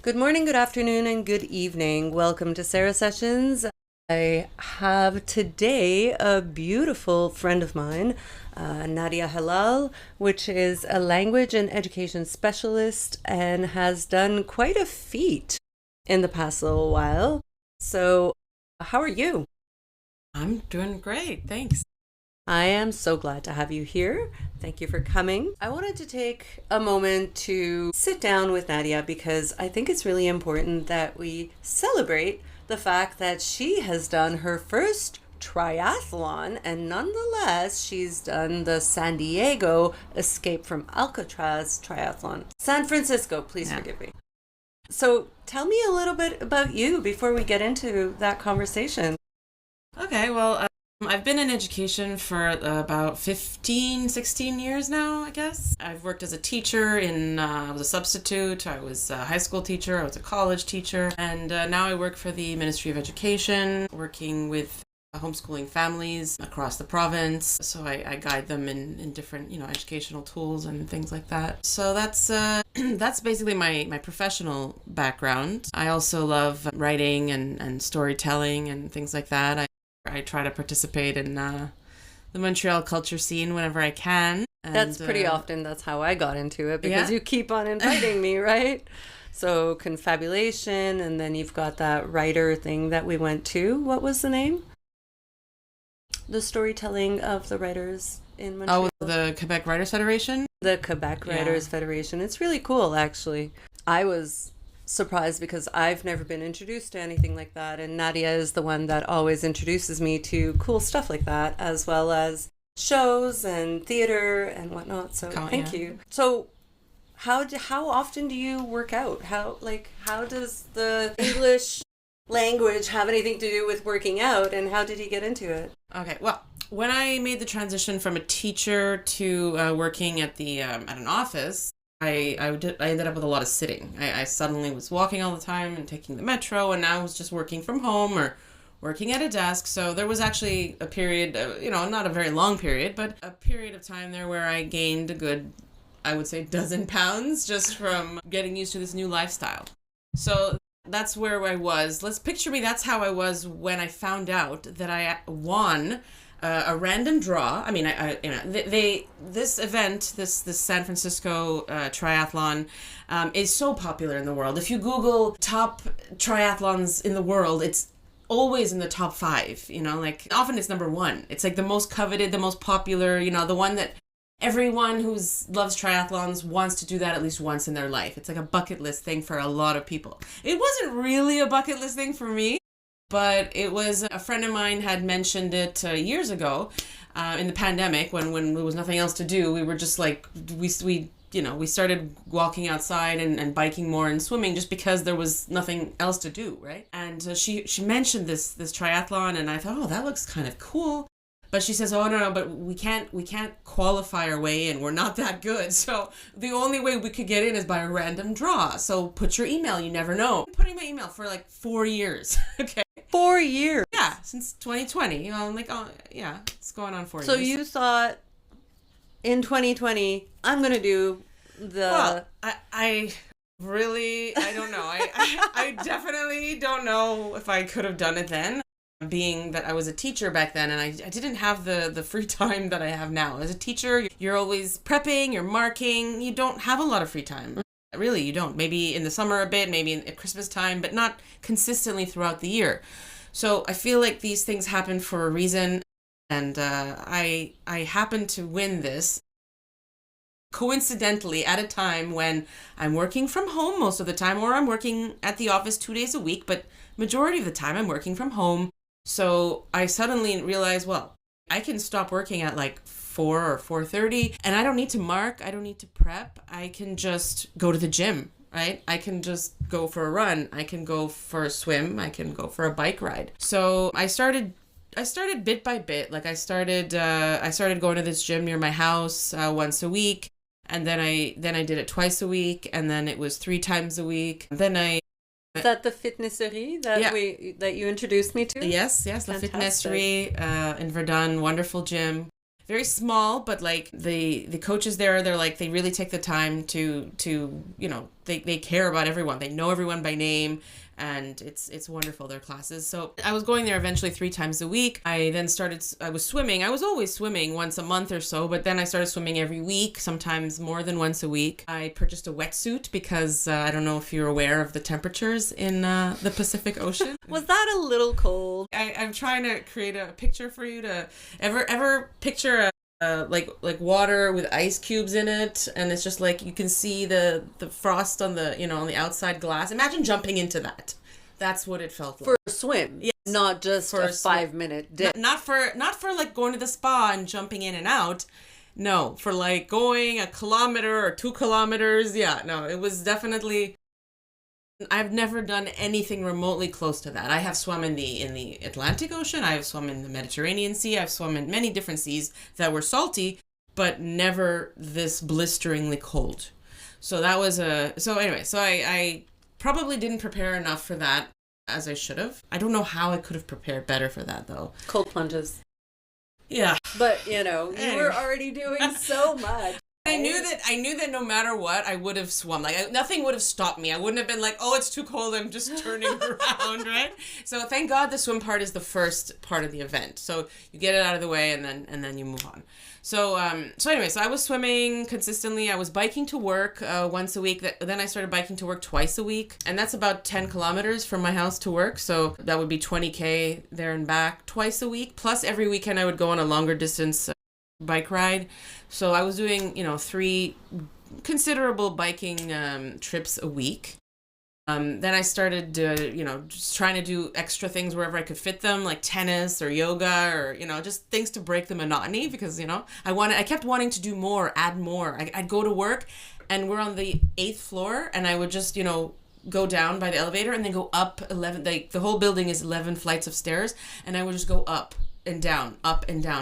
Good morning, good afternoon, and good evening. Welcome to Sarah Sessions. I have today a beautiful friend of mine, Nadia Helal, which is a language and education specialist and has done quite a feat in the past little while. So, how are you? I'm doing great, thanks. I am so glad to have you here. Thank you for coming. I wanted to take a moment to sit down with Nadia because I think it's really important that we celebrate the fact that she has done her first triathlon, and nonetheless she's done the San Diego Escape from Alcatraz triathlon. San Francisco, please Yeah. forgive me. So tell me a little bit about you before we get into that conversation. Okay, well, I've been in education for about 15, 16 years now, I guess. I've worked as a teacher I was a substitute, I was a high school teacher, I was a college teacher, and now I work for the Ministry of Education, working with homeschooling families across the province. So I guide them in different, educational tools and things like that. So that's that's basically my professional background. I also love writing and storytelling and things like that. I try to participate in the Montreal culture scene whenever I can. And, That's pretty often that's how I got into it because Yeah. you keep on inviting me, right? So confabulation, and then you've got that writer thing that we went to. What was the name? The storytelling of the writers in Montreal. Oh, the Quebec Writers Federation? The Quebec Yeah. Writers Federation. It's really cool, actually. I was surprised because I've never been introduced to anything like that, and Nadia is the one that always introduces me to cool stuff like that, as well as shows and theater and whatnot. So thank Yeah. you. So how often do you work out? How does the English language have anything to do with working out, and how did you get into it? Okay, well, when I made the transition from a teacher to working at at an office, I ended up with a lot of sitting. I suddenly was walking all the time and taking the metro, and now I was just working from home or working at a desk. So there was actually a period, not a very long period, but a period of time there where I gained a good, I would say, dozen pounds just from getting used to this new lifestyle. So that's where I was. Let's picture me. That's how I was when I found out that I won a random draw. I mean, this event, this San Francisco triathlon, is so popular in the world. If you Google top triathlons in the world, it's always in the top 5. Like often it's number 1. It's like the most coveted, the most popular. The one that everyone who loves triathlons wants to do that at least once in their life. It's like a bucket list thing for a lot of people. It wasn't really a bucket list thing for me, but it was a friend of mine had mentioned it years ago in the pandemic when there was nothing else to do. We were just like, we started walking outside and biking more and swimming just because there was nothing else to do, right? And she mentioned this triathlon, and I thought, oh, that looks kind of cool. But she says, oh, no, but we can't qualify our way in. We're not that good. So the only way we could get in is by a random draw. So put your email. You never know. I'm putting my email for like 4 years. Okay. 4 years. Yeah, since 2020. I'm like, oh, yeah, it's going on 4 So years. you thought in 2020, I'm going to do the... Well, I really, I don't know. I definitely don't know if I could have done it then. Being that I was a teacher back then, and I didn't have the free time that I have now. As a teacher, you're always prepping, you're marking, you don't have a lot of free time. Really, you don't. Maybe in the summer a bit, maybe at Christmas time, but not consistently throughout the year. So I feel like these things happen for a reason, and I happened to win this coincidentally at a time when I'm working from home most of the time, or I'm working at the office 2 days a week, but majority of the time I'm working from home. So I suddenly realized, well, I can stop working at like 4 or 4:30, and I don't need to mark, I don't need to prep. I can just go to the gym, right? I can just go for a run, I can go for a swim, I can go for a bike ride. So I started bit by bit. Like I started going to this gym near my house once a week, and then I did it twice a week, and then it was 3 times a week. Then I Is that the fitnesserie that Yeah. that you introduced me to? Yes, La Fantastic. Fitnesserie in Verdun, wonderful gym. Very small, but like the coaches there, they're like, they really take the time to they care about everyone. They know everyone by name, and it's wonderful, their classes. So I was going there eventually 3 times a week. I was swimming. I was always swimming once a month or so, but then I started swimming every week, sometimes more than once a week. I purchased a wetsuit because I don't know if you're aware of the temperatures in the Pacific Ocean. Was that a little cold? I'm trying to create a picture for you to ever picture like water with ice cubes in it, and it's just like you can see the frost on the on the outside glass. Imagine jumping into that. That's what it felt like. For a swim, yes. Not just for a 5-minute dip. Not for like going to the spa and jumping in and out. No, for like going a kilometer or 2 kilometers. Yeah, no, it was definitely. I've never done anything remotely close to that. I have swum in the Atlantic Ocean. I have swum in the Mediterranean Sea. I've swum in many different seas that were salty, but never this blisteringly cold. So that was so I probably didn't prepare enough for that as I should have. I don't know how I could have prepared better for that though. Cold plunges. Yeah. But you were already doing so much. I knew that no matter what, I would have swum. Like nothing would have stopped me. I wouldn't have been like, oh, it's too cold, I'm just turning around, right? So thank God the swim part is the first part of the event. So you get it out of the way and then you move on. So anyway, I was swimming consistently. I was biking to work once a week. Then I started biking to work twice a week, and that's about 10 kilometers from my house to work. So that would be 20K there and back twice a week. Plus every weekend I would go on a longer distance bike ride. So I was doing 3 considerable biking trips a week. Then I started just trying to do extra things wherever I could fit them, like tennis or yoga or just things to break the monotony, because I kept wanting to do more, add more. I'd go to work and we're on the 8th floor, and I would just go down by the elevator and then go up 11, like the whole building is 11 flights of stairs, and I would just go up and down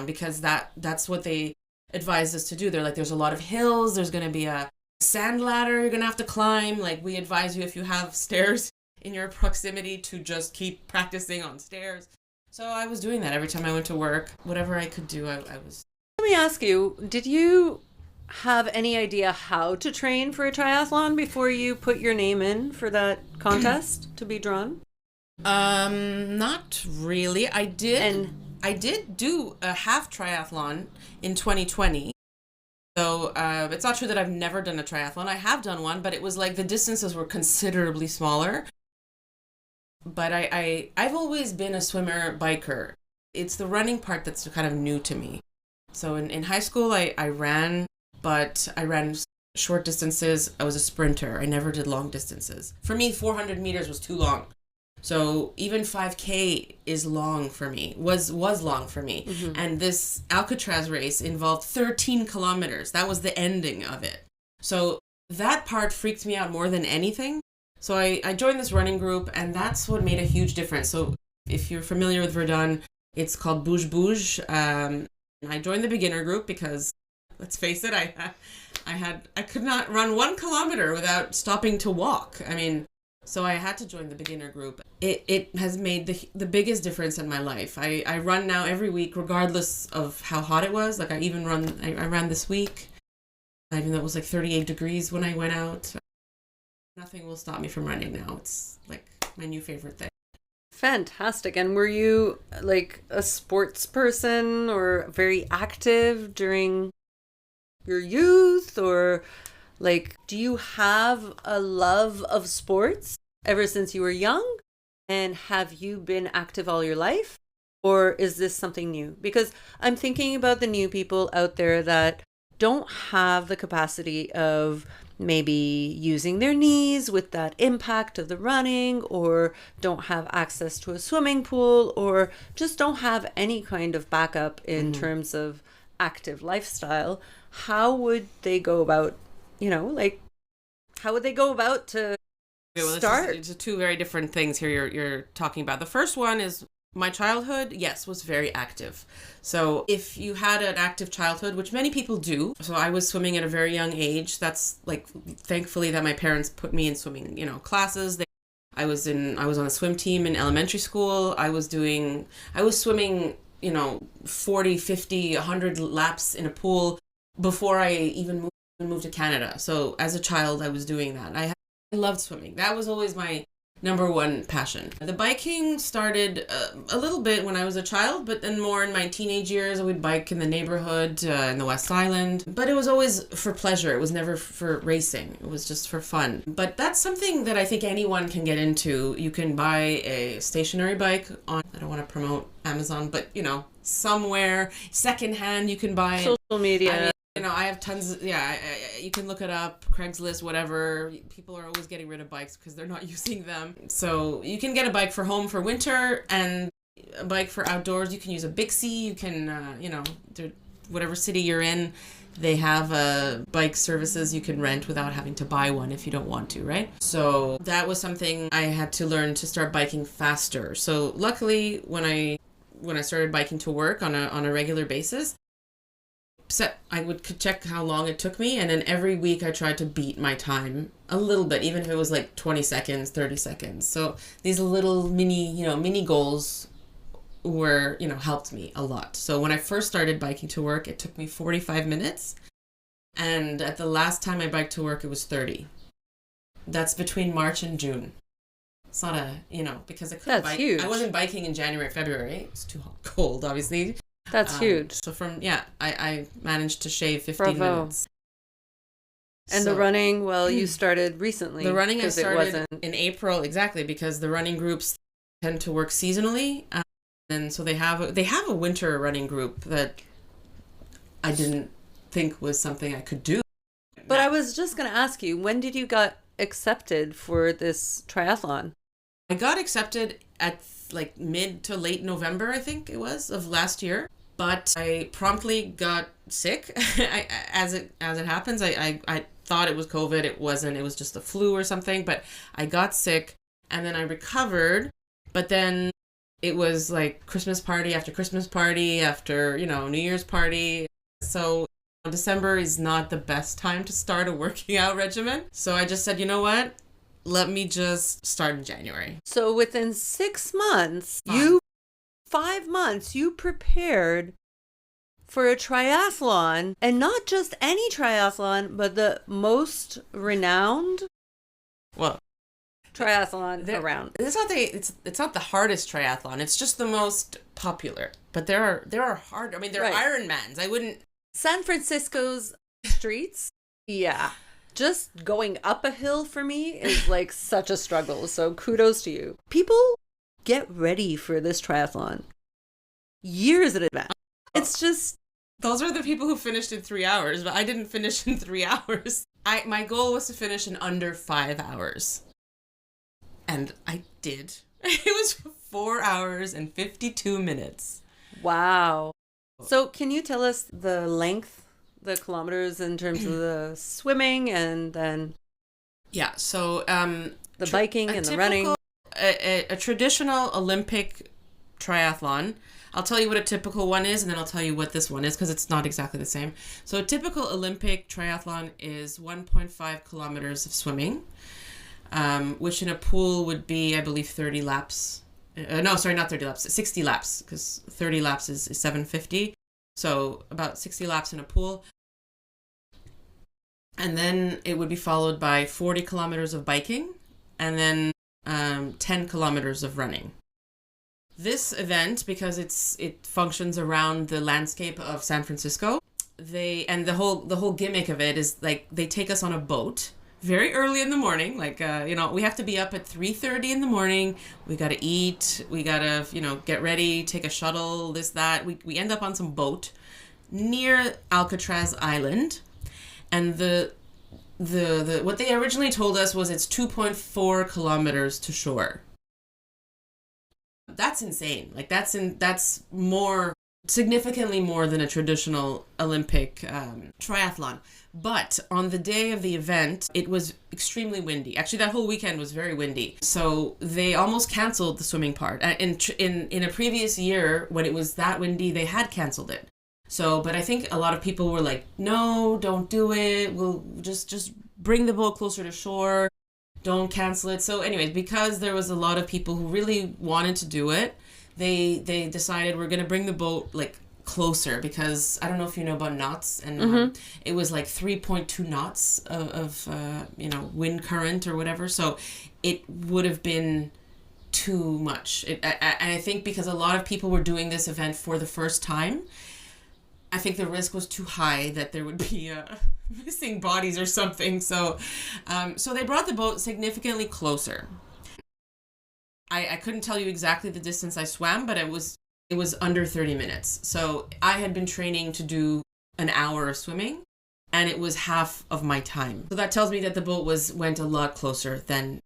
because that's what they advised us to do. They're like, there's a lot of hills, there's going to be a sand ladder you're going to have to climb. Like, we advise you, if you have stairs in your proximity, to just keep practicing on stairs. So I was doing that every time I went to work. Whatever I could do, I was. Let me ask you, did you have any idea how to train for a triathlon before you put your name in for that contest to be drawn? Not really. I did do a half triathlon in 2020. So it's not true that I've never done a triathlon. I have done one, but it was like the distances were considerably smaller. But I've always been a swimmer biker. It's the running part that's kind of new to me. So in high school, I ran, but I ran short distances. I was a sprinter. I never did long distances. For me, 400 meters was too long. So even 5K is long for me, was long for me. Mm-hmm. And this Alcatraz race involved 13 kilometers. That was the ending of it. So that part freaked me out more than anything. So I joined this running group, and that's what made a huge difference. So if you're familiar with Verdun, it's called Bouge Bouge. I joined the beginner group because, let's face it, I could not run 1 kilometer without stopping to walk. So I had to join the beginner group. It has made the biggest difference in my life. I run now every week, regardless of how hot it was. Like I ran this week, even though it was like 38 degrees when I went out. Nothing will stop me from running now. It's like my new favorite thing. Fantastic. And were you like a sports person or very active during your youth, or like, do you have a love of sports ever since you were young? And have you been active all your life? Or is this something new? Because I'm thinking about the new people out there that don't have the capacity of maybe using their knees with that impact of the running, or don't have access to a swimming pool, or just don't have any kind of backup in terms of active lifestyle. How would they go about how would they go about to start? It's 2 very different things here you're talking about. The first one is my childhood, yes, was very active. So if you had an active childhood, which many people do, so I was swimming at a very young age. That's like, thankfully that my parents put me in swimming, classes. I was on a swim team in elementary school. I was swimming, 40, 50, 100 laps in a pool before I even moved to Canada. So as a child, I was doing that. I loved swimming. That was always my number one passion. The biking started a little bit when I was a child, but then more in my teenage years. I would bike in the neighborhood in the West Island. But it was always for pleasure. It was never for racing. It was just for fun. But that's something that I think anyone can get into. You can buy a stationary bike on, I don't want to promote Amazon, but somewhere secondhand you can buy social media. I mean, I have tons of, you can look it up, Craigslist, whatever. People are always getting rid of bikes because they're not using them. So you can get a bike for home for winter and a bike for outdoors. You can use a Bixie. You can, whatever city you're in, they have bike services you can rent without having to buy one if you don't want to, right? So that was something I had to learn to start biking faster. So luckily, when I started biking to work on a regular basis, I would check how long it took me, and then every week I tried to beat my time a little bit, even if it was like 20 seconds, 30 seconds. So these little mini goals were, helped me a lot. So when I first started biking to work, it took me 45 minutes. And at the last time I biked to work, it was 30. That's between March and June. It's not because I couldn't bike. Huge. I wasn't biking in January, February. It's too cold, obviously. That's huge. So I managed to shave 15 minutes. And the running, you started recently. The running I started in April, exactly, because the running groups tend to work seasonally. And so they have a winter running group that I didn't think was something I could do. But I was just going to ask you, when did you got accepted for this triathlon? I got accepted at like mid to late November, I think it was, of last year. But I promptly got sick. As it happens, I thought it was COVID. It wasn't. It was just the flu or something. But I got sick, and then I recovered. But then it was like Christmas party after New Year's party. So December is not the best time to start a working out regimen. So I just said, you know what? Let me just start in January. So within 6 months, 5 months, you prepared for a triathlon, and not just any triathlon, but the most renowned triathlon around. It's not the hardest triathlon. It's just the most popular. But there are hard. I mean, there are Ironmans. I wouldn't. San Francisco's streets, just going up a hill for me is like such a struggle. So kudos to you. People get ready for this triathlon years in advance. It's just... Those are the people who finished in 3 hours, but I didn't finish in 3 hours. My goal was to finish in under 5 hours. And I did. It was 4 hours and 52 minutes. Wow. So can you tell us the length, the kilometers in terms of the swimming and then... Yeah, so... the biking and the running. A traditional Olympic triathlon. I'll tell you what a typical one is, and then I'll tell you what this one is, because it's not exactly the same. So a typical Olympic triathlon is 1.5 kilometers of swimming, which in a pool would be, I believe, 30 laps. Not 30 laps, 60 laps, because 30 laps is 750. So about 60 laps in a pool. And then it would be followed by 40 kilometers of biking, and then 10 kilometers of running. This event, because it functions around the landscape of San Francisco, the whole gimmick of it is like they take us on a boat very early in the morning. Like we have to be up at 3:30 in the morning. We got to eat. We got to get ready, take a shuttle, this that. We end up on some boat near Alcatraz Island, and the what they originally told us was it's 2.4 kilometers to shore. That's insane. Like that's more, significantly more than a traditional Olympic triathlon. But on the day of the event, it was extremely windy. Actually, that whole weekend was very windy. So they almost canceled the swimming part. In a previous year, when it was that windy, they had canceled it. So, but I think a lot of people were like, no, don't do it. We'll just bring the boat closer to shore. Don't cancel it. So anyways, because there was a lot of people who really wanted to do it, they decided we're going to bring the boat like closer because I don't know if you know about knots, and it was like 3.2 knots of wind current or whatever. So it would have been too much. And I think because a lot of people were doing this event for the first time, I think the risk was too high that there would be missing bodies or something. So they brought the boat significantly closer. I couldn't tell you exactly the distance I swam, but it was under 30 minutes. So I had been training to do an hour of swimming, and it was half of my time. So that tells me that the boat went a lot closer than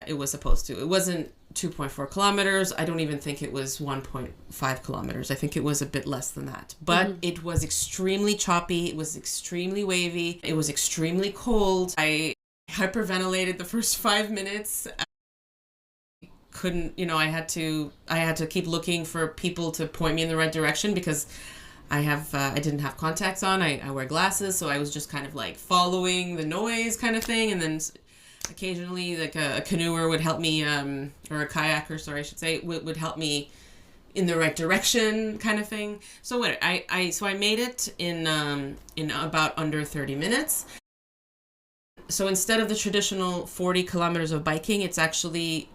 it was supposed to. It wasn't 2.4 kilometers. I don't even think it was 1.5 kilometers. I think it was a bit less than that. But it was extremely choppy. It was extremely wavy. It was extremely cold. I hyperventilated the first 5 minutes. Couldn't, I had to keep looking for people to point me in the right direction because I didn't have contacts on. I wear glasses, so I was just kind of like following the noise kind of thing, and then occasionally like a canoeer would help me, or a kayaker, sorry, I should say, would help me in the right direction kind of thing. So I made it in about under 30 minutes. So instead of the traditional 40 kilometers of biking, it's actually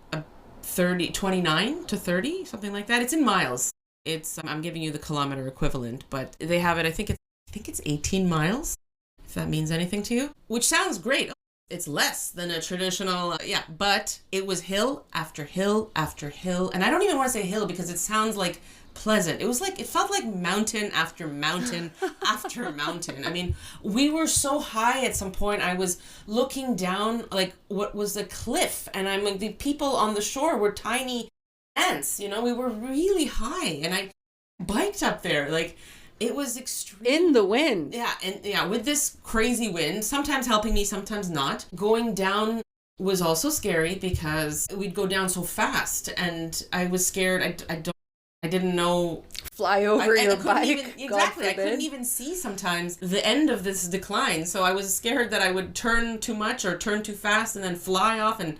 29 to 30, something like that. It's in miles. It's I'm giving you the kilometer equivalent, but they have it. I think it's 18 miles, if that means anything to you. Which sounds great. It's less than a traditional, but it was hill after hill after hill, and I don't even want to say hill because it sounds like pleasant. It felt like mountain after mountain after mountain. I mean, we were so high at some point. I was looking down like what was a cliff, and I'm like, the people on the shore were tiny ants. We were really high, and I biked up there like. It was extreme. In the wind. Yeah, and with this crazy wind, sometimes helping me, sometimes not. Going down was also scary because we'd go down so fast, and I was scared. I didn't know. Fly over your bike. Exactly. I couldn't even see sometimes the end of this decline. So I was scared that I would turn too much or turn too fast and then fly off. And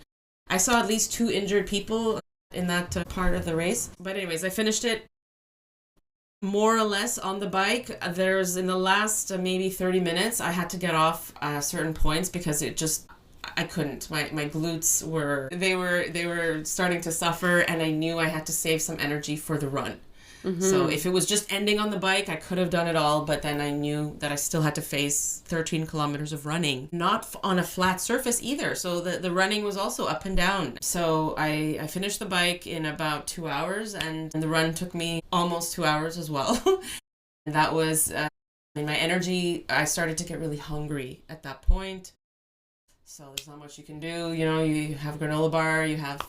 I saw at least 2 injured people in that part of the race. But anyways, I finished it more or less on the bike. There's in the last maybe 30 minutes, I had to get off certain points because I couldn't. My glutes were starting to suffer, and I knew I had to save some energy for the run. So if it was just ending on the bike, I could have done it all, but then I knew that I still had to face 13 kilometers of running, not on a flat surface either. So the running was also up and down. So I finished the bike in about 2 hours, and the run took me almost 2 hours as well. And that was in my energy. I started to get really hungry at that point. So there's not much you can do. You have a granola bar, you have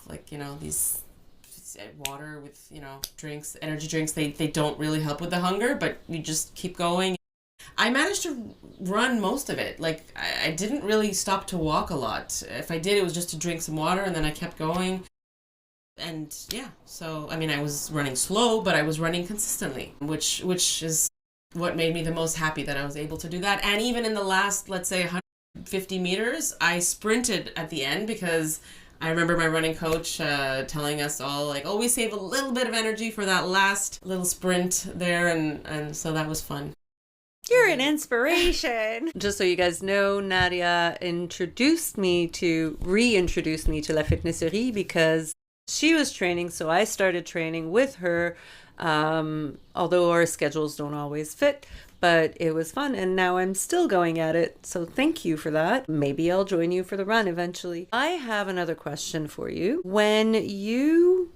these water with drinks, energy drinks. They don't really help with the hunger, but you just keep going. I managed to run most of it. Like I didn't really stop to walk a lot. If I did, it was just to drink some water, and then I kept going. And so I mean, I was running slow, but I was running consistently, which is what made me the most happy, that I was able to do that. And even in the last, let's say 150 meters, I sprinted at the end because I remember my running coach telling us all, like, always save a little bit of energy for that last little sprint there, and so that was fun. You're an inspiration. Just so you guys know, Nadia reintroduced me to La Fitnesserie because she was training, so I started training with her, although our schedules don't always fit. But it was fun, and now I'm still going at it, so thank you for that. Maybe I'll join you for the run eventually. I have another question for you. When you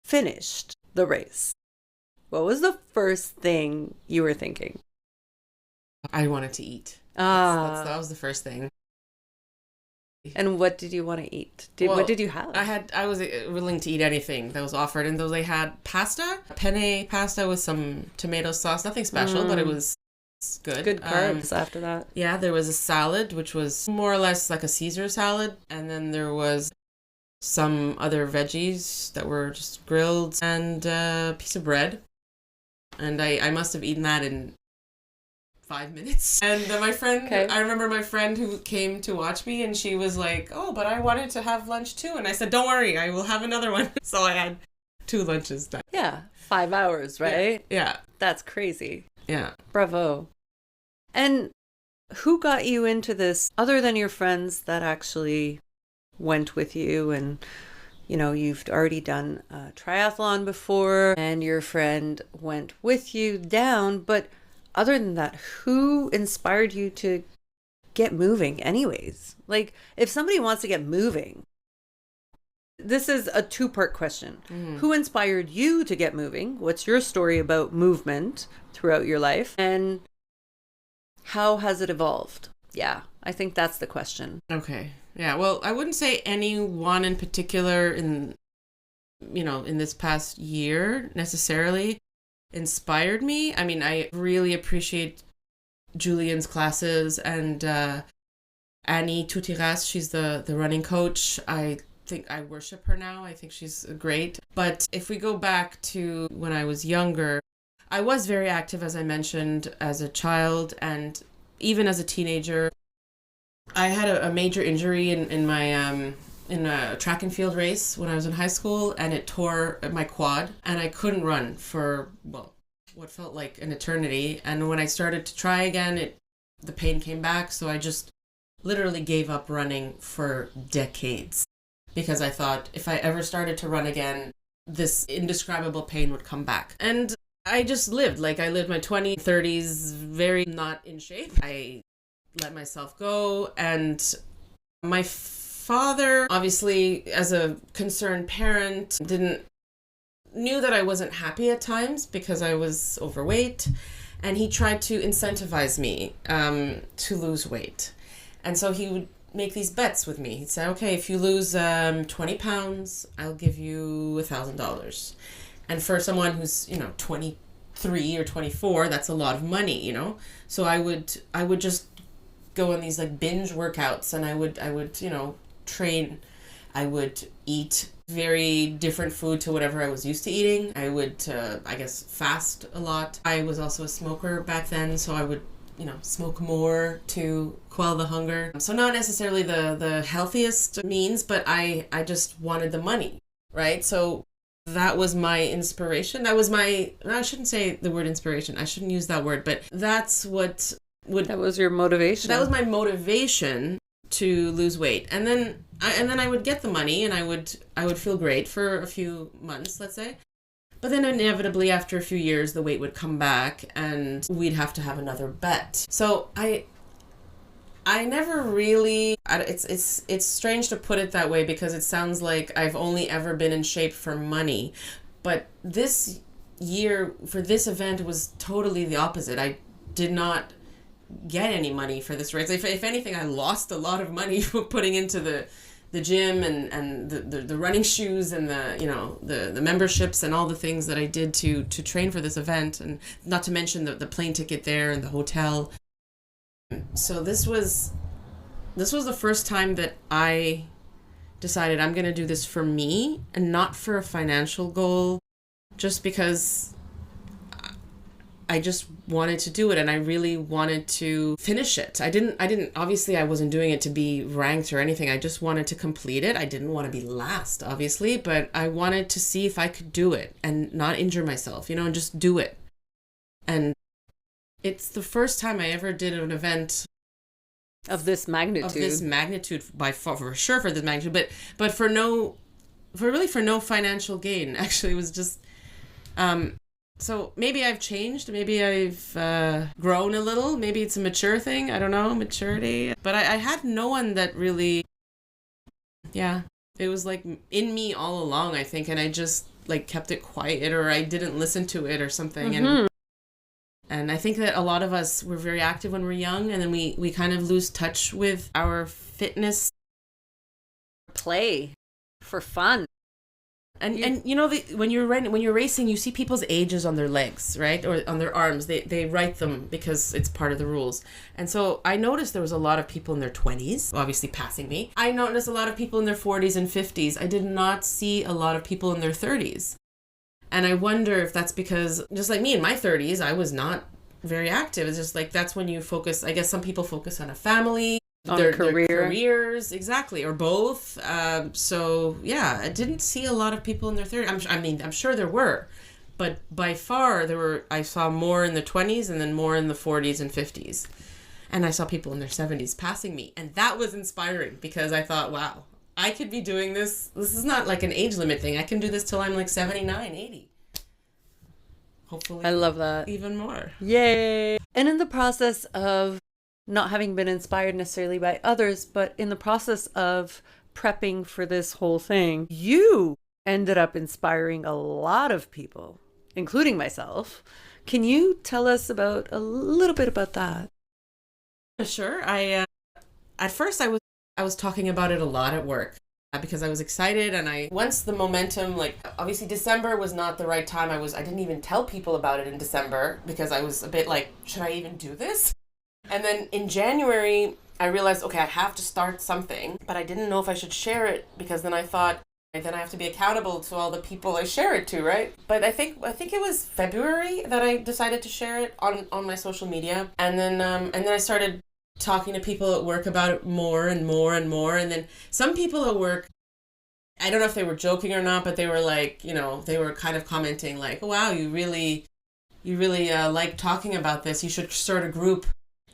finished the race, what was the first thing you were thinking? I wanted to eat. That was the first thing. And what did you want to eat? What did you have? I was willing to eat anything that was offered, and they had pasta, penne pasta with some tomato sauce. Nothing special, but it was good. Good carbs after that. Yeah, there was a salad, which was more or less like a Caesar salad, and then there was some other veggies that were just grilled, and a piece of bread. And I must have eaten that in 5 minutes. And my friend, I remember my friend who came to watch me, and she was like, "Oh, but I wanted to have lunch too." And I said, "Don't worry, I will have another one." So I had 2 lunches done. Yeah. 5 hours, right? Yeah. That's crazy. Yeah. Bravo. And who got you into this other than your friends that actually went with you? And, you know, you've already done a triathlon before and your friend went with you down. But other than that, who inspired you to get moving anyways? Like, if somebody wants to get moving, this is a 2-part question. Who inspired you to get moving? What's your story about movement throughout your life? And how has it evolved? Yeah, I think that's the question. Okay. Yeah. Well, I wouldn't say anyone in particular in this past year necessarily inspired me. I mean, I really appreciate Julian's classes and Annie Toutiras, she's the running coach. I think I worship her now. I think she's great. But if we go back to when I was younger, I was very active, as I mentioned, as a child and even as a teenager. I had a major injury in my in a track and field race when I was in high school, and it tore my quad, and I couldn't run for, well, what felt like an eternity. And when I started to try again, the pain came back, so I just literally gave up running for decades because I thought if I ever started to run again, this indescribable pain would come back. And I just lived my 20s, 30s very not in shape. I let myself go, and my father, obviously as a concerned parent, knew that I wasn't happy at times because I was overweight, and he tried to incentivize me to lose weight. And so he would make these bets with me. He'd say, okay, if you lose 20 pounds, I'll give you $1,000. And for someone who's, 23 or 24, that's a lot of money, So I would just go on these binge workouts, and I would train. I would eat very different food to whatever I was used to eating. I would, fast a lot. I was also a smoker back then, so I would, smoke more to quell the hunger. So not necessarily the healthiest means, but I just wanted the money, right? So that was my inspiration. That was I shouldn't say the word inspiration. I shouldn't use that word, but that's what that was your motivation. That was my motivation to lose weight. And then I would get the money, and I would feel great for a few months, let's say. But then inevitably after a few years, the weight would come back and we'd have to have another bet. So I never really, it's strange to put it that way because it sounds like I've only ever been in shape for money. But this year for this event was totally the opposite. I did not get any money for this race. If anything, I lost a lot of money putting into the gym and the running shoes and the memberships and all the things that I did to train for this event, and not to mention the plane ticket there and the hotel. So this was the first time that I decided I'm going to do this for me and not for a financial goal, just because I just wanted to do it, and I really wanted to finish it. I didn't obviously I wasn't doing it to be ranked or anything. I just wanted to complete it. I didn't want to be last, obviously, but I wanted to see if I could do it and not injure myself, and just do it. And it's the first time I ever did an event of this magnitude by far, for sure, for this magnitude, but for no financial gain. Actually, it was just so maybe I've changed, maybe I've grown a little, maybe it's a mature thing, I don't know, maturity. But I had no one that really, it was in me all along, I think, and I just kept it quiet, or I didn't listen to it or something. Mm-hmm. And I think that a lot of us were very active when we're young, and then we kind of lose touch with our fitness. Play for fun. And when you're racing, you see people's ages on their legs, right? Or on their arms. They write them because it's part of the rules. And so I noticed there was a lot of people in their 20s, obviously passing me. I noticed a lot of people in their 40s and 50s. I did not see a lot of people in their 30s. And I wonder if that's because, just like me in my 30s, I was not very active. It's just that's when you focus. I guess some people focus on a family. On their career. careers, exactly, or both. So yeah, I didn't see a lot of people in their 30s. I'm sure there were, but by far I saw more in the 20s and then more in the 40s and 50s. And I saw people in their 70s passing me. And that was inspiring because I thought, wow, I could be doing this. This is not like an age limit thing. I can do this till I'm like 79, 80. Hopefully. I love that. Even more. Yay. And in the process of not having been inspired necessarily by others, but in the process of prepping for this whole thing, you ended up inspiring a lot of people, including myself. Can you tell us about a little bit about that? Sure. At first I was talking about it a lot at work because I was excited, and once the momentum, like obviously December was not the right time. I didn't even tell people about it in December because I was a bit like, should I even do this? And then in January I realized, okay, I have to start something, but I didn't know if I should share it because then I thought, then I have to be accountable to all the people I share it to, right? But I think it was February that I decided to share it on my social media, and then I started talking to people at work about it more and more and more. And then some people at work, I don't know if they were joking or not, but they were like, they were kind of commenting like, wow, you really like talking about this. You should start a group.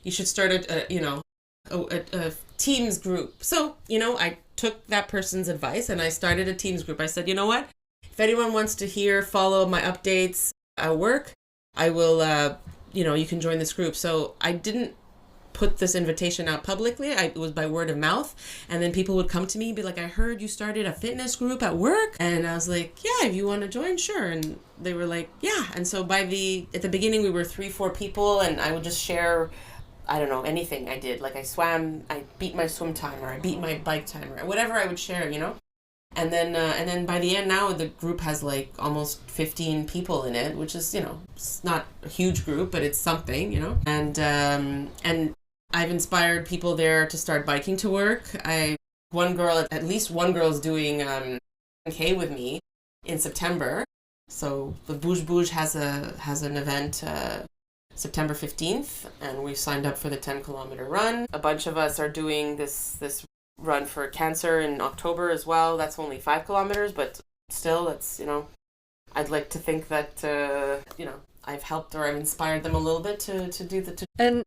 You should start a Teams group. So, I took that person's advice and I started a Teams group. I said, you know what? If anyone wants to follow my updates at work, I will, you can join this group. So I didn't put this invitation out publicly. It was by word of mouth, and then people would come to me and be like, I heard you started a fitness group at work. And I was like, yeah, if you want to join, sure. And they were like, yeah. And so at the beginning we were 3-4 people, and I would just share, I don't know, anything I did. Like I swam, I beat my swim timer, I beat my bike timer, whatever I would share, And then by the end now, the group has like almost 15 people in it, which is, it's not a huge group, but it's something, and I've inspired people there to start biking to work. At least one girl's doing 10K with me in September. So the Bouge Bouge has an event September 15th, and we signed up for the 10-kilometer run. A bunch of us are doing this run for cancer in October as well. That's only 5 kilometers, but still, that's, I'd like to think that, I've helped or I've inspired them a little bit to do the... And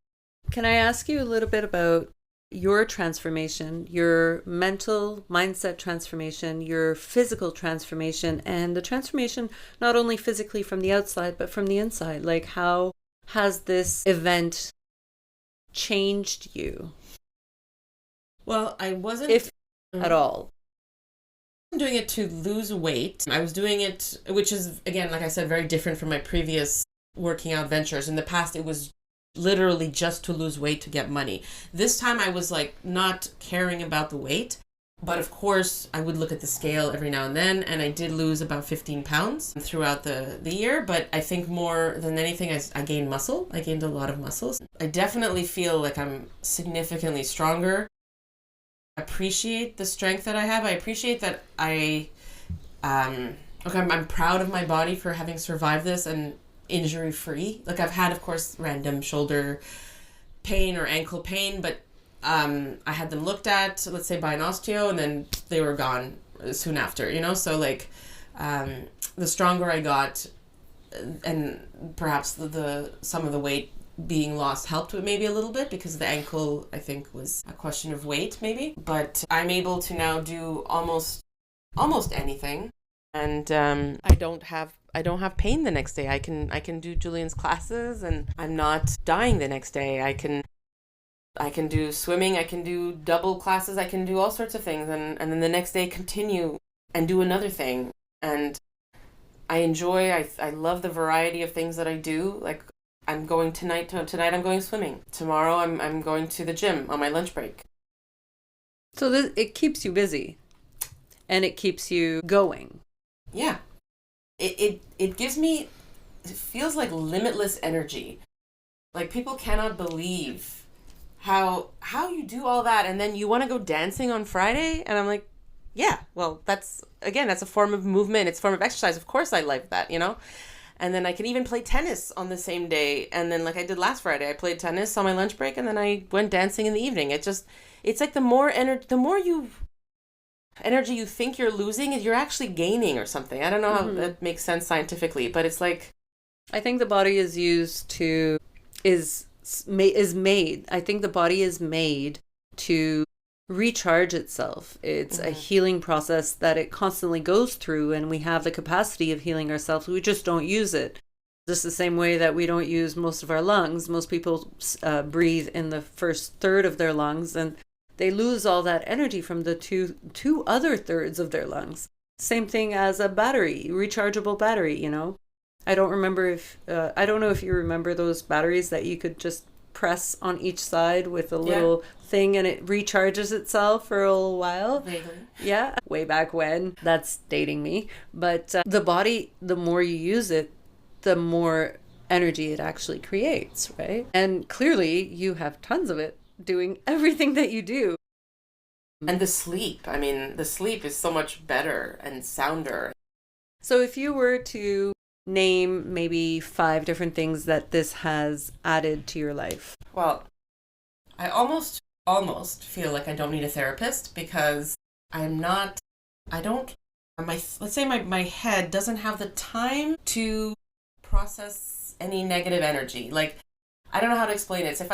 can I ask you a little bit about your transformation, your mental mindset transformation, your physical transformation, and the transformation not only physically from the outside, but from the inside? Like, how has this event changed you? Well, I wasn't... If at all. I wasn't doing it to lose weight. I was doing it, which is, again, like I said, very different from my previous working out ventures. In the past, it was literally just to lose weight to get money. This time I was like not caring about the weight, but of course I would look at the scale every now and then, and I did lose about 15 pounds throughout the year. But I think more than anything, I gained muscle. I gained a lot of muscles. I definitely feel like I'm significantly stronger. I appreciate the strength that I have. I appreciate that I'm proud of my body for having survived this and injury free. Like I've had, of course, random shoulder pain or ankle pain, but I had them looked at, let's say by an osteo, and then they were gone soon after, so like the stronger I got, and perhaps the some of the weight being lost helped with maybe a little bit, because the ankle, I think, was a question of weight maybe, but I'm able to now do almost anything, and I don't have pain the next day. I can do Julian's classes, and I'm not dying the next day. I can do swimming, I can do double classes, I can do all sorts of things, and then the next day continue and do another thing. And I love the variety of things that I do. Like I'm going tonight I'm going swimming. Tomorrow I'm going to the gym on my lunch break. So it keeps you busy and it keeps you going. Yeah. It gives me, it feels like limitless energy. Like people cannot believe how you do all that, and then you want to go dancing on Friday, and I'm like, yeah, well, that's a form of movement, it's a form of exercise, of course I like that, And then I can even play tennis on the same day. And then like I did last Friday, I played tennis on my lunch break and then I went dancing in the evening. It's like the more energy you think you're losing, you're actually gaining or something. I don't know how that makes sense scientifically, but it's like, I think the body is used to, is made. I think the body is made to recharge itself. It's a healing process that it constantly goes through, and we have the capacity of healing ourselves. We just don't use it. Just the same way that we don't use most of our lungs. Most people breathe in the first third of their lungs, and they lose all that energy from the two other thirds of their lungs. Same thing as a battery, rechargeable battery, you know. I don't know if you remember those batteries that you could just press on each side with a little thing and it recharges itself for a little while. Vaguely. Yeah, way back when. That's dating me. But the body, the more you use it, the more energy it actually creates, right? And clearly you have tons of it doing everything that you do. And the sleep. I mean, the sleep is so much better and sounder. So if you were to name maybe 5 different things that this has added to your life. Well, I almost feel like I don't need a therapist because let's say my head doesn't have the time to process any negative energy. Like, I don't know how to explain it. So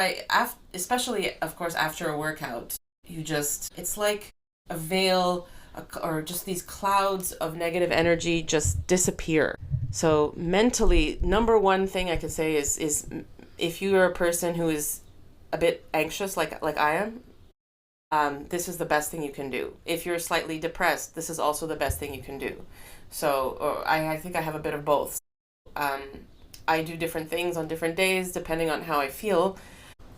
especially, of course, after a workout, it's like a veil or just these clouds of negative energy just disappear. So mentally, number one thing I could say is if you are a person who is a bit anxious like I am, this is the best thing you can do. If you're slightly depressed, this is also the best thing you can do. So I think I have a bit of both. I do different things on different days depending on how I feel.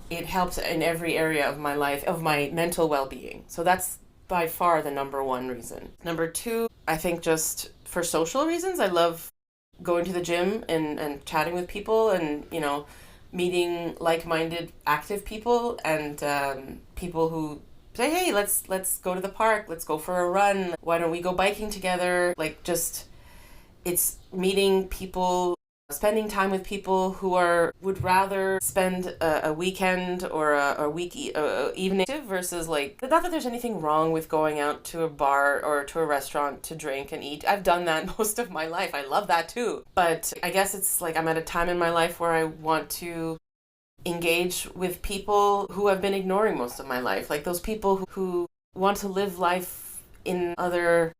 It helps in every area of my life, of my mental well-being. So that's by far the number one reason. Number 2, I think just for social reasons, I love going to the gym and chatting with people and, you know, meeting like-minded active people and people who say, hey, let's go to the park, let's go for a run, why don't we go biking together? Like, just, it's meeting people, spending time with people who would rather spend a weekend or a week evening versus like, not that there's anything wrong with going out to a bar or to a restaurant to drink and eat. I've done that most of my life. I love that too. But I guess it's like I'm at a time in my life where I want to engage with people who I've been ignoring most of my life. Like those people who want to live life in other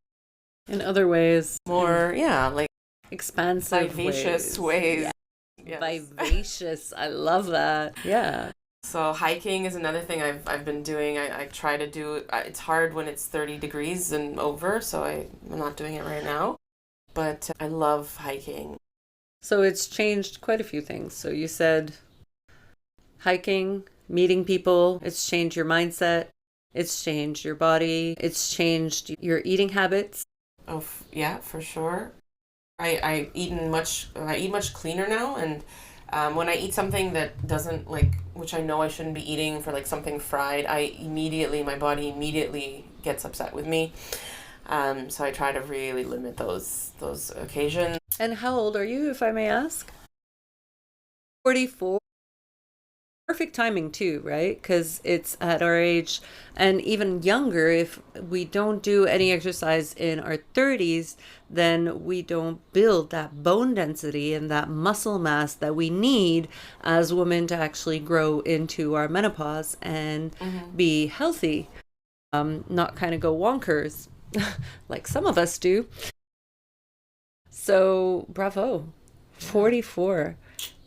ways. More, like expansive vivacious ways. Yeah. Yes. Vivacious. I love that. Yeah. So hiking is another thing I've been doing. I try to do, it's hard when it's 30 degrees and over, so I'm not doing it right now. But I love hiking. So it's changed quite a few things. So you said hiking, meeting people, it's changed your mindset, it's changed your body, it's changed your eating habits. Oh, yeah, for sure. I eat much cleaner now, and when I eat something that doesn't which I know I shouldn't be eating, for like something fried, my body immediately gets upset with me. So I try to really limit those occasions. And how old are you, if I may ask? 44. Perfect timing too, right? Because it's at our age and even younger. If we don't do any exercise in our 30s, then we don't build that bone density and that muscle mass that we need as women to actually grow into our menopause and be healthy, not kind of go wonkers like some of us do. So bravo, 44.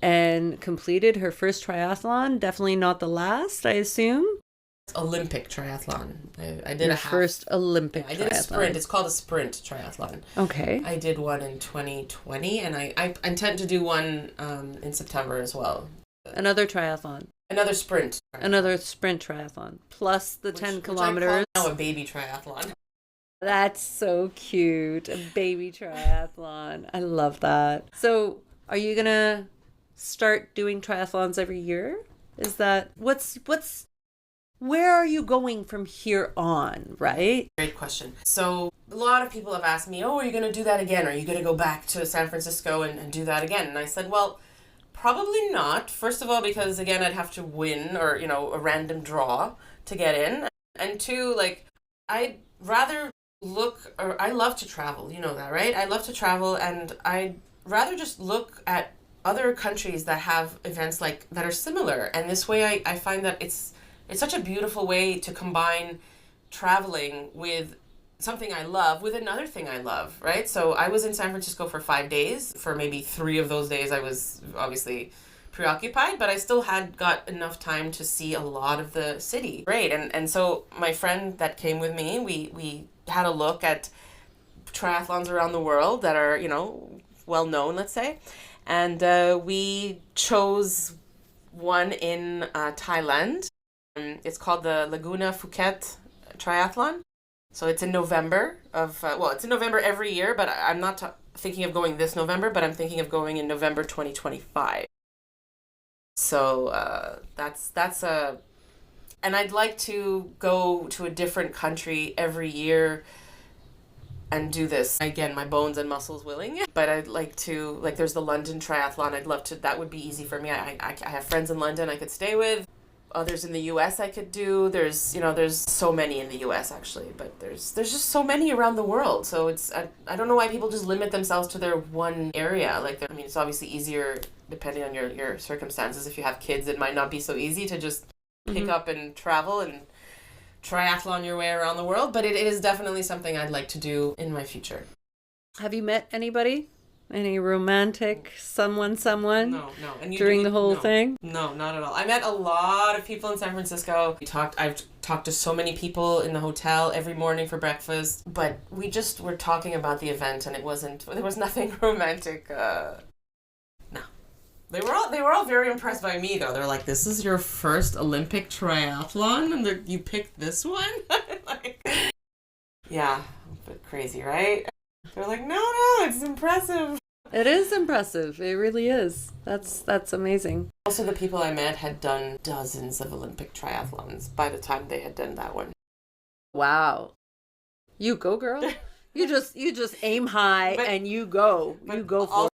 And completed her first triathlon. Definitely not the last, I assume. Olympic triathlon. I did first Olympic triathlon. I did a sprint. It's called a sprint triathlon. Okay. I did one in 2020, and I intend to do one in September as well. Another triathlon. Another sprint. Another sprint triathlon. Plus the 10 kilometers. Which I call now a baby triathlon. That's so cute. A baby triathlon. I love that. So are you going to start doing triathlons every year? Is that what's where are you going from here on, right? Great question. So a lot of people have asked me, oh, are you going to do that again? Are you going to go back to San Francisco and do that again? And I said, well, probably not. First of all, because again, I'd have to win or, a random draw to get in. And two, like, I'd rather I love to travel, you know that, right? I love to travel, and I'd rather just look at other countries that have events that are similar. And this way I find that it's such a beautiful way to combine traveling with something I love with another thing I love, right? So I was in San Francisco for 5 days. For maybe 3 of those days I was obviously preoccupied, but I still had got enough time to see a lot of the city. Great. And so my friend that came with me, we had a look at triathlons around the world that are, well known, let's say. And we chose one in Thailand. It's called the Laguna Phuket Triathlon. So it's in November it's in November every year, but I'm not thinking of going this November, but I'm thinking of going in November 2025. So and I'd like to go to a different country every year and do this. Again, my bones and muscles willing, but I'd like to, there's the London Triathlon. I'd love to, that would be easy for me. I have friends in London I could stay with. Others in the US I could do. There's so many in the US actually, but there's just so many around the world. So I don't know why people just limit themselves to their one area. It's obviously easier depending on your circumstances. If you have kids, it might not be so easy to just pick up and travel and triathlon your way around the world, but it is definitely something I'd like to do in my future. Have you met anybody? Any romantic someone? No. And during the whole thing? No, not at all. I met a lot of people in San Francisco. I've talked to so many people in the hotel every morning for breakfast, but we just were talking about the event, and there was nothing romantic. No. They were all very impressed by me though. They're like, "This is your first Olympic triathlon, and you picked this one?" Yeah, a bit crazy, right? They're like, no, it's impressive. It is impressive. It really is. That's amazing. Also, the people I met had done dozens of Olympic triathlons by the time they had done that one. Wow. You go, girl. You just aim high and you go. You go for it.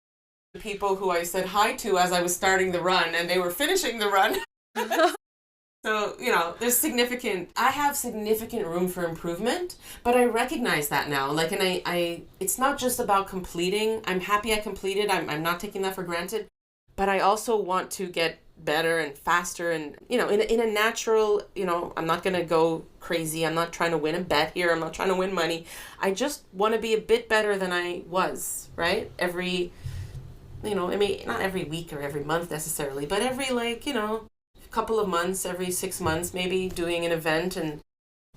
The people who I said hi to as I was starting the run and they were finishing the run. So, I have significant room for improvement, but I recognize that now. It's not just about completing. I'm happy I completed. I'm not taking that for granted, but I also want to get better and faster and, in a natural, I'm not going to go crazy. I'm not trying to win a bet here. I'm not trying to win money. I just want to be a bit better than I was, right? Not every week or every month necessarily, but every couple of months, every 6 months, maybe doing an event and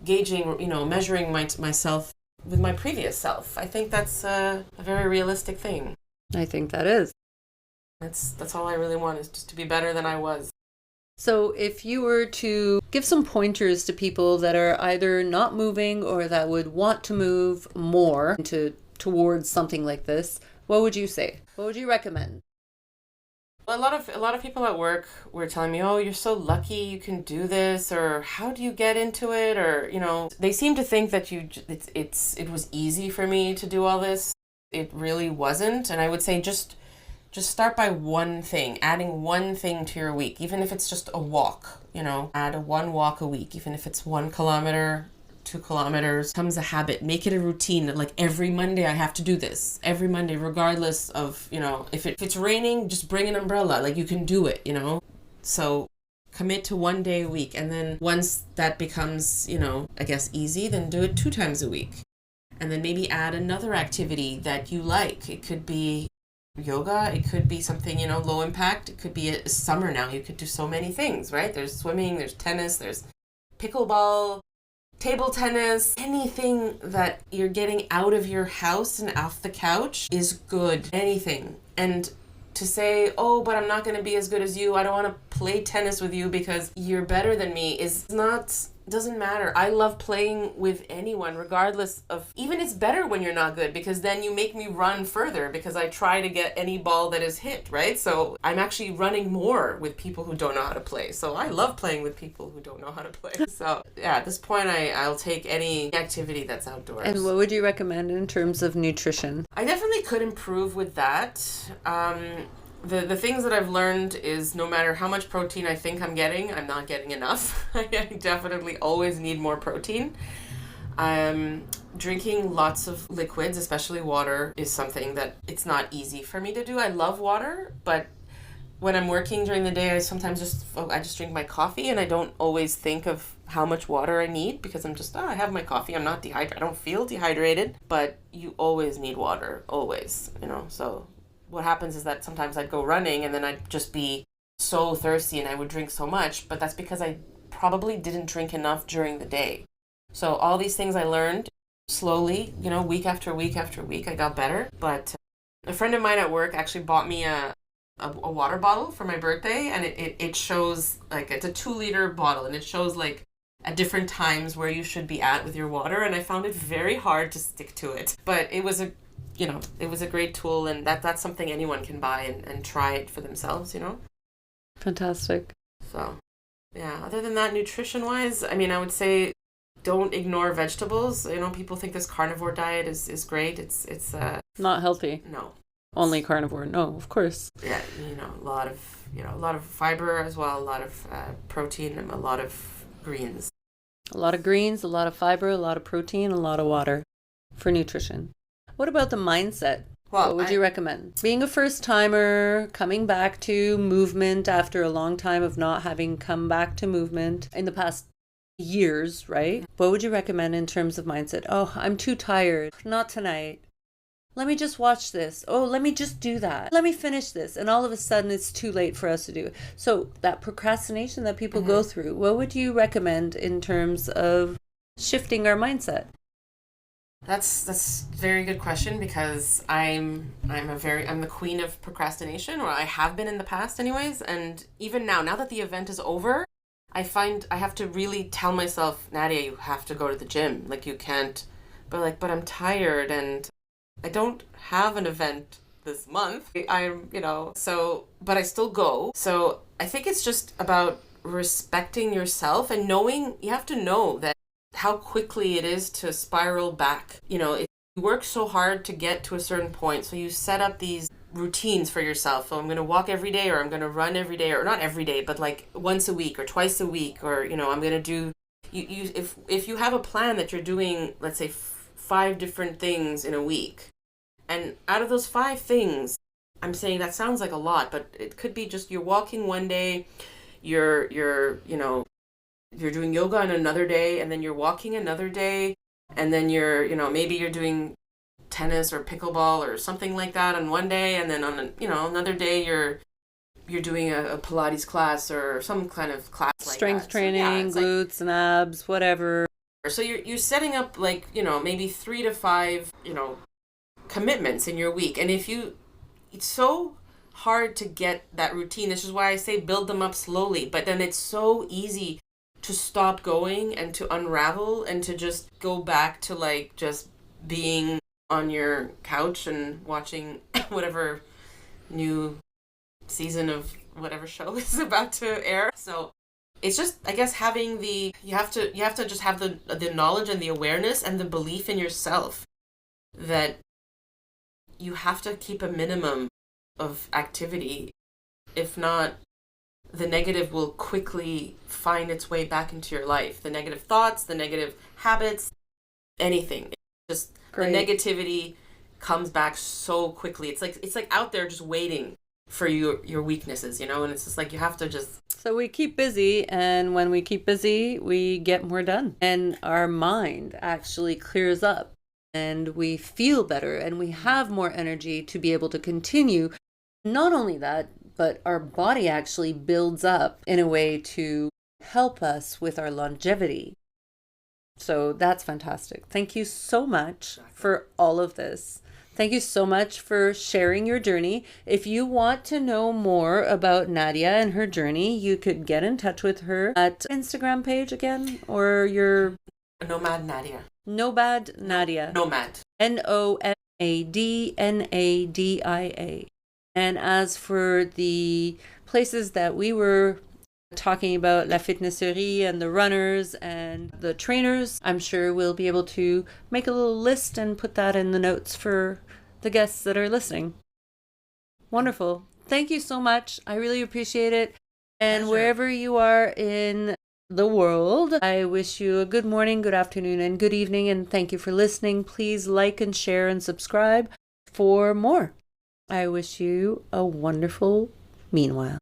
gauging, measuring myself with my previous self. I think that's a very realistic thing. I think that is. That's all I really want, is just to be better than I was. So if you were to give some pointers to people that are either not moving or that would want to move more towards something like this, what would you say? What would you recommend? A lot of people at work were telling me, "Oh, you're so lucky you can do this," or "How do you get into it?" Or they seem to think that it was easy for me to do all this. It really wasn't, and I would say just start by one thing, adding one thing to your week, even if it's just a walk. Add one walk a week, even if it's 1 kilometer. 2 kilometers becomes a habit. Make it a routine. Like every Monday I have to do this. Every Monday, regardless of, if it's raining, just bring an umbrella. You can do it, So commit to 1 day a week. And then once that becomes, I guess easy, then do it 2 times a week. And then maybe add another activity that you like. It could be yoga. It could be something, low impact. It could be a summer now. You could do so many things, right? There's swimming, there's tennis, there's pickleball, table tennis. Anything that you're getting out of your house and off the couch is good. Anything. And to say, "Oh, but I'm not going to be as good as you. I don't want to play tennis with you because you're better than me," is not doesn't matter. I love playing with anyone, regardless of, even it's better when you're not good, because then you make me run further, because I try to get any ball that is hit, right? So I'm actually running more with people who don't know how to play. So I love playing with people who don't know how to play. So yeah, at this point, I'll take any activity that's outdoors. And what would you recommend in terms of nutrition? I definitely could improve with that. The things that I've learned is no matter how much protein I think I'm getting, I'm not getting enough. I definitely always need more protein. Drinking lots of liquids, especially water, is something that it's not easy for me to do. I love water, but when I'm working during the day, I sometimes just drink my coffee, and I don't always think of how much water I need, because I'm just, I have my coffee, I'm not dehydrated. I don't feel dehydrated, but you always need water, always, so what happens is that sometimes I'd go running and then I'd just be so thirsty and I would drink so much, but that's because I probably didn't drink enough during the day. So all these things I learned slowly, week after week after week, I got better. But a friend of mine at work actually bought me a water bottle for my birthday, and it shows, like, it's a 2-liter bottle, and it shows like at different times where you should be at with your water, and I found it very hard to stick to it. But it was a great tool, and that's something anyone can buy and try it for themselves, Fantastic. So, yeah, other than that, nutrition-wise, I would say don't ignore vegetables. People think this carnivore diet is great. It's not healthy. No. Only carnivore. No, of course. Yeah, a lot of fiber as well, a lot of protein, and a lot of greens. A lot of greens, a lot of fiber, a lot of protein, a lot of water for nutrition. What about the mindset? Well, what would you recommend? Being a first timer, coming back to movement after a long time of not having come back to movement in the past years, right? What would you recommend in terms of mindset? Oh, I'm too tired. Not tonight. Let me just watch this. Oh, let me just do that. Let me finish this. And all of a sudden it's too late for us to do it. So that procrastination that people go through, what would you recommend in terms of shifting our mindset? That's a very good question, because I'm the queen of procrastination, or I have been in the past anyways, and even now that the event is over, I find I have to really tell myself, Nadia, you have to go to the gym. Like, you can't, but I'm tired and I don't have an event this month. But I still go. So I think it's just about respecting yourself and knowing, you have to know that how quickly it is to spiral back. You work so hard to get to a certain point, so you set up these routines for yourself. So I'm going to walk every day, or I'm going to run every day, or not every day, but like once a week or twice a week, or I'm going to do if you have a plan that you're doing, let's say 5 different things in a week, and out of those 5 things, I'm saying that sounds like a lot, but it could be just you're walking one day, you're doing yoga on another day, and then you're walking another day, and then you're maybe you're doing tennis or pickleball or something like that on one day, and then on another day you're doing a Pilates class or some kind of class like strength training, so, glutes and abs, whatever. So you're setting up like maybe 3 to 5 commitments in your week, and it's so hard to get that routine. This is why I say build them up slowly, but then it's so easy to stop going and to unravel and to just go back to like just being on your couch and watching whatever new season of whatever show is about to air. So it's just, I guess, having you have to just have the knowledge and the awareness and the belief in yourself that you have to keep a minimum of activity. If not, the negative will quickly find its way back into your life. The negative thoughts, the negative habits, anything. It's just Great. The negativity comes back so quickly. It's like out there just waiting for your weaknesses, and it's just like you have to just... So we keep busy, and when we keep busy, we get more done. And our mind actually clears up, and we feel better, and we have more energy to be able to continue. Not only that, but our body actually builds up in a way to help us with our longevity. So that's fantastic. Thank you so much for all of this. Thank you so much for sharing your journey. If you want to know more about Nadia and her journey, you could get in touch with her at Instagram page again, or your Nomad Nadia. Nomad Nadia. Nomad. NOMADNADIA. And as for the places that we were talking about, La Fitnesserie and the runners and the trainers, I'm sure we'll be able to make a little list and put that in the notes for the guests that are listening. Wonderful. Thank you so much. I really appreciate it. And Pleasure. wherever you are in the world, I wish you a good morning, good afternoon, and good evening. And thank you for listening. Please like and share and subscribe for more. I wish you a wonderful meanwhile.